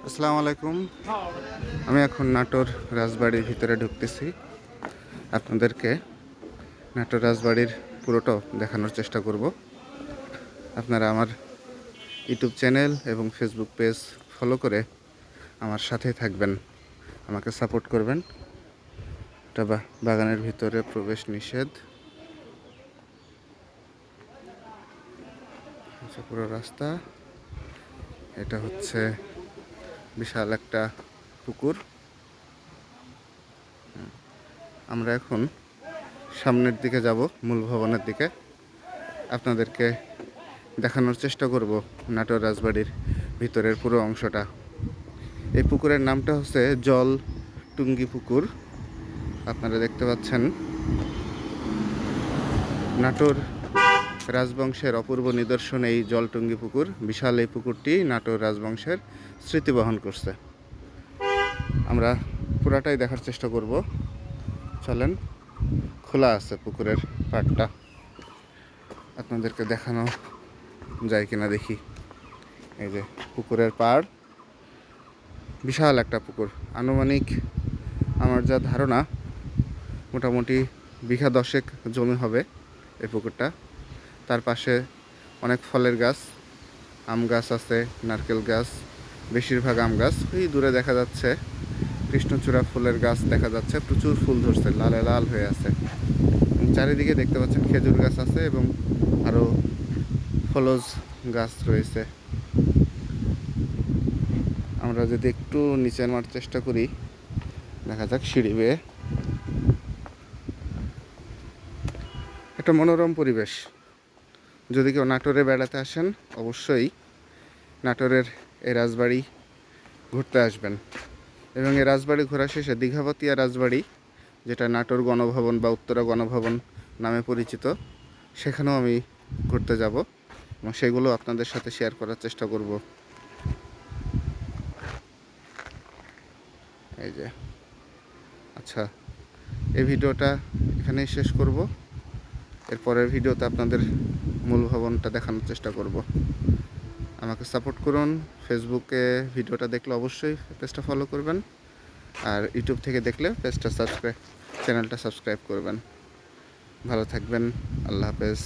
আসসালামু আলাইকুম। আমি এখন নাটোর রাজবাড়ির ভিতরে ঢুকতেছি। আপনাদেরকে নাটোর রাজবাড়ির পুরোটা দেখানোর চেষ্টা করব। আপনারা আমার ইউটিউব চ্যানেল এবং ফেসবুক পেজ ফলো করে আমার সাথে থাকবেন, আমাকে সাপোর্ট করবেন। এটা বাগানের ভিতরে প্রবেশ নিষেধ। পুরো রাস্তা। এটা হচ্ছে বিশাল একটা পুকুর। আমরা এখন সামনের দিকে যাব, মূল ভবনের দিকে। আপনাদেরকে দেখানোর চেষ্টা করব নাটোর রাজবাড়ির ভিতরের পুরো অংশটা। এই পুকুরের নামটা হচ্ছে জল টুঙ্গি পুকুর। আপনারা দেখতে পাচ্ছেন নাটোর রাজবংশের অপূর্ব নিদর্শন এই জলটুঙ্গি পুকুর। বিশাল এই পুকুরটি নাটোর রাজবংশের স্মৃতি বহন করছে। আমরা পুরাটাই দেখার চেষ্টা করব। চলেন, খোলা আছে পুকুরের পাড়টা, আপনাদেরকে দেখানো যায় কিনা দেখি। এই যে পুকুরের পাড়, বিশাল একটা পুকুর। আনুমানিক আমার যা ধারণা মোটামুটি বিঘা 10 জমি হবে এই পুকুরটা। তার পাশে অনেক ফলের গাছ, আম গাছ আছে, নারকেল গাছ, বেশিরভাগ আম গাছ। ওই দূরে দেখা যাচ্ছে কৃষ্ণচূড়া ফুলের গাছ দেখা যাচ্ছে, প্রচুর ফুল ধরছে, লালে লাল হয়ে আছে। চারিদিকে দেখতে পাচ্ছেন খেজুর গাছ আছে এবং আরও ফলজ গাছ রয়েছে। আমরা যদি একটু নিচে নামার চেষ্টা করি, দেখা যাক সিঁড়ি বেয়ে। একটা মনোরম পরিবেশ। যদি কেউ নাটোরে বেড়াতে আসেন, অবশ্যই নাটোরের এই রাজবাড়ি ঘুরতে আসবেন। এবং এই রাজবাড়ি ঘোরা শেষে দীঘাপতিয়া রাজবাড়ি, যেটা নাটোর গণভবন বা উত্তরা গণভবন নামে পরিচিত, সেখানেও আমি ঘুরতে যাব এবং সেগুলো আপনাদের সাথে শেয়ার করার চেষ্টা করব। এই যে, আচ্ছা, এই ভিডিওটা এখানেই শেষ করব। এরপরের ভিডিওতে আপনাদের মূল ভবনটা দেখানোর চেষ্টা করব। আমাকে সাপোর্ট করুন। ফেসবুকে ভিডিওটা দেখলে অবশ্যই পেজটা ফলো করবেন, আর ইউটিউব থেকে দেখলে চ্যানেলটা সাবস্ক্রাইব করবেন। ভালো থাকবেন। আল্লাহ হাফেজ।